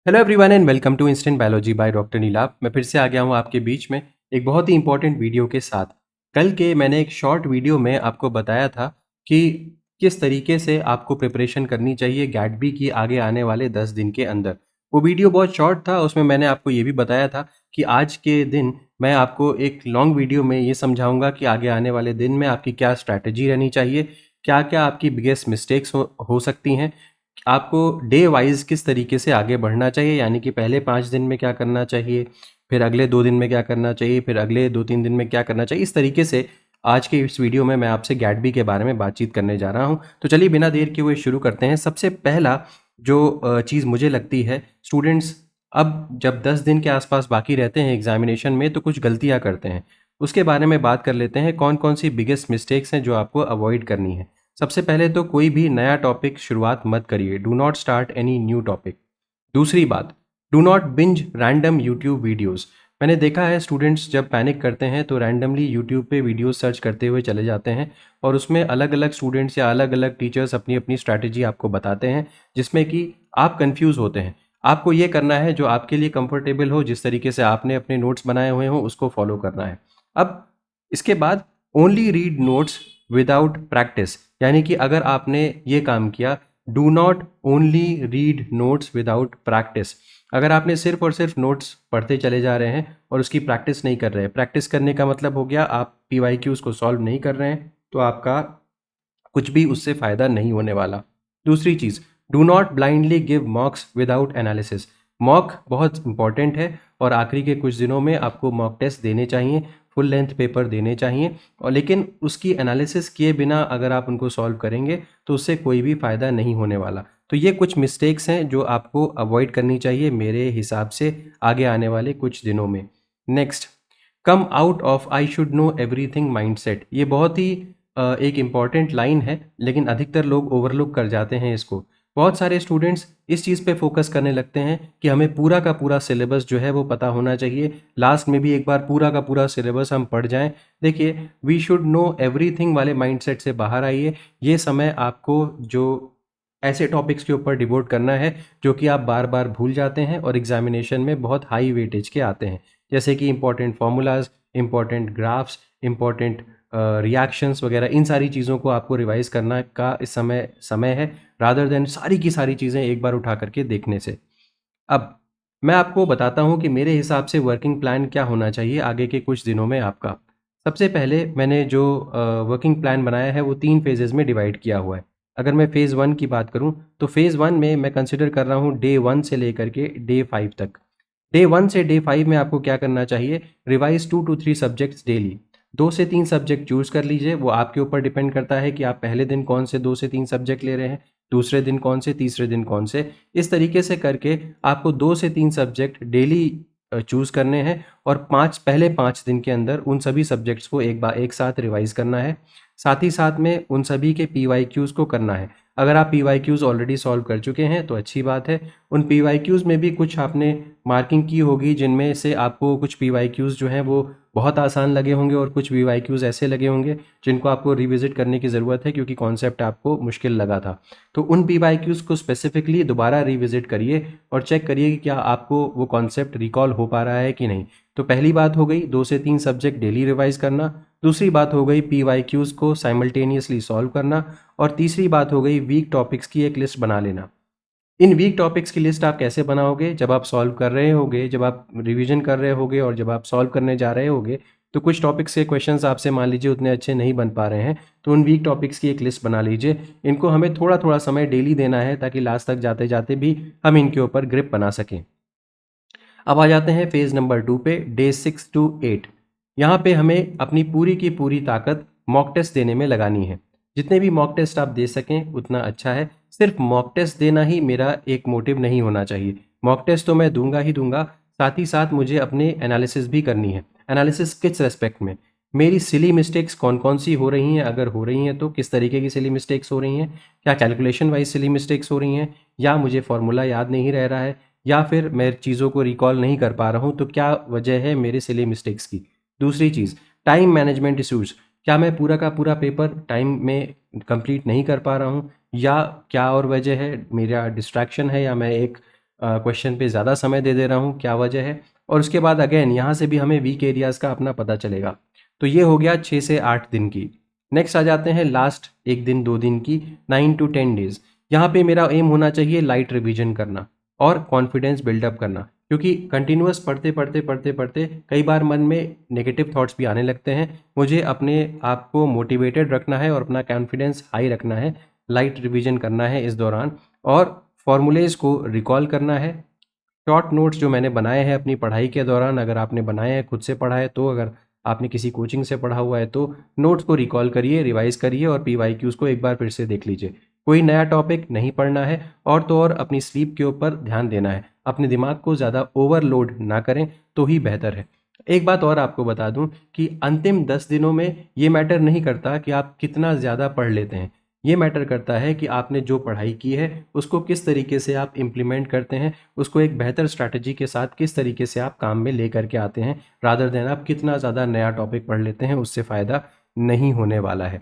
Hello everyone and welcome to instant biology by doctor Neelap. मैं फिर से आ गया हूँ आपके बीच में एक बहुत ही इंपॉर्टेंट वीडियो के साथ। कल के मैंने एक शॉर्ट वीडियो में आपको बताया था कि किस तरीके से आपको प्रिपरेशन करनी चाहिए गैट-बी की आगे आने वाले 10 दिन के अंदर। वो वीडियो बहुत शॉर्ट था, उसमें मैंने आपको ये भी बताया था कि आज के दिन मैं आपको एक लॉन्ग वीडियो में ये समझाऊँगा कि आगे आने वाले दिन में आपकी क्या स्ट्रैटेजी रहनी चाहिए, क्या-क्या आपकी बिगेस्ट मिस्टेक्स हो सकती हैं, आपको डे वाइज़ किस तरीके से आगे बढ़ना चाहिए, यानी कि पहले 5 दिन में क्या करना चाहिए, फिर अगले 2 दिन में क्या करना चाहिए, फिर अगले 2-3 दिन में क्या करना चाहिए। इस तरीके से आज के इस वीडियो में मैं आपसे गैट-बी के बारे में बातचीत करने जा रहा हूँ। तो चलिए बिना देर किए हुए शुरू करते हैं। सबसे पहला जो चीज़ मुझे लगती है, स्टूडेंट्स अब जब 10 दिन के आस-पास बाकी रहते हैं एग्ज़ामिनेशन में तो कुछ गलतियाँ करते हैं। उसके बारे में बात कर लेते हैं, कौन-कौन सी बिगेस्ट मिस्टेक्स हैं जो आपको अवॉइड करनी है। सबसे पहले तो कोई भी नया टॉपिक शुरुआत मत करिए। Do not start any new topic. दूसरी बात, do not binge random YouTube videos. मैंने देखा है स्टूडेंट्स जब पैनिक करते हैं तो रैंडमली यूट्यूब पे वीडियो सर्च करते हुए चले जाते हैं और उसमें अलग अलग स्टूडेंट्स या अलग अलग टीचर्स अपनी अपनी स्ट्रैटेजी आपको बताते हैं, जिसमें कि आप कंफ्यूज होते हैं। आपको ये करना है जो आपके लिए कंफर्टेबल हो, जिस तरीके से आपने अपने नोट्स बनाए हुए हों उसको फॉलो करना है। अब इसके बाद only read notes without practice, यानी कि अगर आपने ये काम किया, do not only read notes without practice. अगर आपने सिर्फ और सिर्फ नोट्स पढ़ते चले जा रहे हैं और उसकी प्रैक्टिस नहीं कर रहे हैं, प्रैक्टिस करने का मतलब हो गया आप पीवाईक्यूज को सॉल्व नहीं कर रहे हैं, तो आपका कुछ भी उससे फ़ायदा नहीं होने वाला। दूसरी चीज़, do not blindly give mocks without analysis. Mock बहुत इंपॉर्टेंट है और आखिरी के कुछ दिनों में आपको मॉक टेस्ट देने चाहिए, फुल लेंथ पेपर देने चाहिए, और लेकिन उसकी एनालिसिस किए बिना अगर आप उनको सॉल्व करेंगे तो उससे कोई भी फ़ायदा नहीं होने वाला। तो ये कुछ मिस्टेक्स हैं जो आपको अवॉइड करनी चाहिए मेरे हिसाब से आगे आने वाले कुछ दिनों में। Next, come out of I should know everything mindset. ये बहुत ही एक इम्पॉर्टेंट लाइन है, लेकिन अधिकतर लोग ओवरलुक कर जाते हैं इसको। बहुत सारे स्टूडेंट्स इस चीज़ पे फोकस करने लगते हैं कि हमें पूरा का पूरा सिलेबस जो है वो पता होना चाहिए, लास्ट में भी एक बार पूरा का पूरा सिलेबस हम पढ़ जाएं। देखिए, वी शुड नो एवरीथिंग वाले माइंडसेट से बाहर आइए। ये समय आपको जो ऐसे टॉपिक्स के ऊपर डिवोट करना है जो कि आप बार बार भूल जाते हैं और एग्जामिनेशन में बहुत हाई वेटेज के आते हैं, जैसे कि important formulas, important graphs, important reactions वगैरह। इन सारी चीज़ों को आपको रिवाइज करना का इस समय समय है, रादर देन सारी की सारी चीज़ें एक बार उठा करके देखने से। अब मैं आपको बताता हूँ कि मेरे हिसाब से वर्किंग प्लान क्या होना चाहिए आगे के कुछ दिनों में आपका। सबसे पहले मैंने जो वर्किंग प्लान बनाया है वो 3 फेजेज़ में डिवाइड किया हुआ है। अगर मैं फ़ेज़ 1 की बात करूँ तो फ़ेज़ 1 में मैं कंसिडर कर रहा हूँ डे 1 से लेकर के डे 5 तक। डे 1 से डे 5 में आपको क्या करना चाहिए, रिवाइज़ 2 टू 3 सब्जेक्ट्स डेली। 2 से 3 सब्जेक्ट चूज़ कर लीजिए, वो आपके ऊपर डिपेंड करता है कि आप पहले दिन कौन से 2 से 3 सब्जेक्ट ले रहे हैं, दूसरे दिन कौन से, तीसरे दिन कौन से। इस तरीके से करके आपको 2 से 3 सब्जेक्ट डेली चूज़ करने हैं और पहले 5 दिन के अंदर उन सभी सब्जेक्ट्स को एक साथ रिवाइज़ करना है। साथ ही साथ में उन सभी के पीवाईक्यूज़ को करना है। अगर आप पीवाईक्यूज़ ऑलरेडी सॉल्व कर चुके हैं तो अच्छी बात है। उन पीवाईक्यूज़ में भी कुछ आपने मार्किंग की होगी जिनमें से आपको कुछ पीवाईक्यूज़ जो हैं वो बहुत आसान लगे होंगे और कुछ पीवाईक्यूज़ ऐसे लगे होंगे जिनको आपको रिविज़िट करने की ज़रूरत है क्योंकि कॉन्सेप्ट आपको मुश्किल लगा था। तो उन पीवाईक्यूज़ को स्पेसिफिकली दोबारा रिविज़िट करिए और चेक करिए कि क्या आपको वो कॉन्सेप्ट रिकॉल हो पा रहा है कि नहीं। तो पहली बात हो गई 2 से 3 सब्जेक्ट डेली रिवाइज़ करना, दूसरी बात हो गई पीवाईक्यूज़ को साइमल्टेनियसली सॉल्व करना, और तीसरी बात हो गई वीक टॉपिक्स की एक लिस्ट बना लेना। इन वीक टॉपिक्स की लिस्ट आप कैसे बनाओगे, जब आप सॉल्व कर रहे होगे, जब आप रिवीजन कर रहे होगे और जब आप सॉल्व करने जा रहे होगे, तो कुछ टॉपिक्स के क्वेश्चंस आपसे मान लीजिए उतने अच्छे नहीं बन पा रहे हैं, तो उन वीक टॉपिक्स की एक लिस्ट बना लीजिए। इनको हमें थोड़ा थोड़ा समय डेली देना है ताकि लास्ट तक जाते जाते भी हम इनके ऊपर ग्रिप बना सकें। अब आ जाते हैं फेज़ नंबर 2 पे, डे 6 टू 8। यहाँ पे हमें अपनी पूरी की पूरी ताकत मॉक टेस्ट देने में लगानी है। जितने भी मॉक टेस्ट आप दे सकें उतना अच्छा है। सिर्फ मॉक टेस्ट देना ही मेरा एक मोटिव नहीं होना चाहिए। मॉक टेस्ट तो मैं दूंगा ही दूंगा, साथ ही साथ मुझे अपने एनालिसिस भी करनी है। एनालिसिस किस रेस्पेक्ट में, मेरी सिली मिस्टेक्स कौन कौन सी हो रही हैं, अगर हो रही हैं तो किस तरीके की सिली मिस्टेक्स हो रही हैं, क्या कैलकुलेशन वाइज सिली मिस्टेक्स हो रही हैं, या मुझे फॉर्मूला याद नहीं रह रहा है, या फिर मैं चीज़ों को रिकॉल नहीं कर पा रहा हूँ, तो क्या वजह है मेरे सिली मिस्टेक्स की। दूसरी चीज़, टाइम मैनेजमेंट इश्यूज़। क्या मैं पूरा का पूरा पेपर टाइम में कंप्लीट नहीं कर पा रहा हूँ, या क्या और वजह है, मेरा डिस्ट्रैक्शन है, या मैं एक क्वेश्चन पे ज़्यादा समय दे रहा हूँ, क्या वजह है, और उसके बाद अगेन यहाँ से भी हमें वीक एरियाज़ का अपना पता चलेगा। तो ये हो गया 6 से 8 दिन की। नेक्स्ट आ जाते हैं लास्ट 1 दिन 2 दिन की, 9 टू 10 डेज़। यहाँ पे मेरा एम होना चाहिए लाइट रिवीजन करना और कॉन्फिडेंस बिल्डअप करना, क्योंकि कंटिन्यूअस पढ़ते पढ़ते पढ़ते पढ़ते कई बार मन में नेगेटिव थॉट्स भी आने लगते हैं। मुझे अपने आप को मोटिवेटेड रखना है और अपना कॉन्फिडेंस हाई रखना है, लाइट रिवीजन करना है इस दौरान, और फॉर्मूलेज़ को रिकॉल करना है। शॉर्ट नोट्स जो मैंने बनाए हैं अपनी पढ़ाई के दौरान, अगर आपने बनाए हैं, खुद से पढ़ा है तो, अगर आपने किसी कोचिंग से पढ़ा हुआ है तो नोट्स को रिकॉल करिए, रिवाइज करिए और पीवाईक्यूज़ को एक बार फिर से देख लीजिए। कोई नया टॉपिक नहीं पढ़ना है, और तो और अपनी स्लीप के ऊपर ध्यान देना है, अपने दिमाग को ज़्यादा ओवरलोड ना करें तो ही बेहतर है। एक बात और आपको बता दूं कि अंतिम 10 दिनों में ये मैटर नहीं करता कि आप कितना ज़्यादा पढ़ लेते हैं, ये मैटर करता है कि आपने जो पढ़ाई की है उसको किस तरीके से आप इम्प्लीमेंट करते हैं, उसको एक बेहतर स्ट्रैटेजी के साथ किस तरीके से आप काम में ले करके आते हैं, रादर देन आप कितना ज़्यादा नया टॉपिक पढ़ लेते हैं, उससे फ़ायदा नहीं होने वाला है।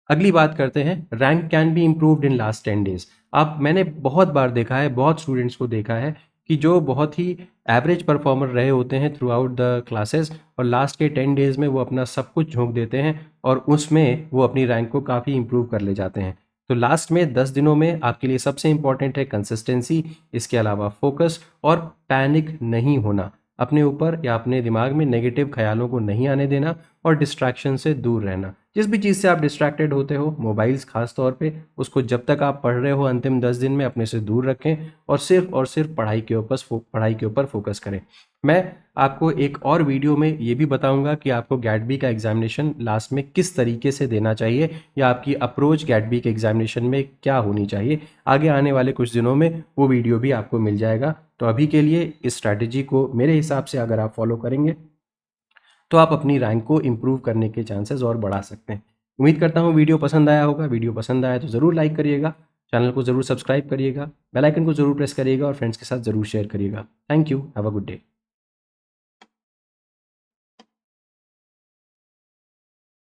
अगली बात करते हैं, rank can be improved in last 10 days. आप, मैंने बहुत बार देखा है, बहुत स्टूडेंट्स को देखा है कि जो बहुत ही एवरेज परफॉर्मर रहे होते हैं थ्रू आउट द क्लासेस, और लास्ट के 10 डेज़ में वो अपना सब कुछ झोंक देते हैं और उसमें वो अपनी रैंक को काफ़ी इम्प्रूव कर ले जाते हैं। तो लास्ट में 10 दिनों में आपके लिए सबसे इम्पॉर्टेंट है कंसिस्टेंसी, इसके अलावा फोकस और पैनिक नहीं होना, अपने ऊपर या अपने दिमाग में नेगेटिव ख्यालों को नहीं आने देना और डिस्ट्रैक्शन से दूर रहना। जिस भी चीज़ से आप डिस्ट्रैक्टेड होते हो, मोबाइल्स खास तौर पे, उसको जब तक आप पढ़ रहे हो अंतिम 10 दिन में अपने से दूर रखें और सिर्फ पढ़ाई के ऊपर फोकस करें। मैं आपको एक और वीडियो में ये भी बताऊंगा कि आपको गैट-बी का एग्जामिनेशन लास्ट में किस तरीके से देना चाहिए, या आपकी अप्रोच गैट-बी के एग्जामिनेशन में क्या होनी चाहिए। आगे आने वाले कुछ दिनों में वो वीडियो भी आपको मिल जाएगा। तो अभी के लिए इस स्ट्रैटेजी को मेरे हिसाब से अगर आप फॉलो करेंगे तो आप अपनी रैंक को इम्प्रूव करने के चांसेस और बढ़ा सकते हैं। उम्मीद करता हूँ वीडियो पसंद आया होगा। वीडियो पसंद आया तो ज़रूर लाइक करिएगा, चैनल को ज़रूर सब्सक्राइब करिएगा, बेल आइकन को ज़रूर प्रेस करिएगा और फ्रेंड्स के साथ ज़रूर शेयर करिएगा। Thank you, have a good day.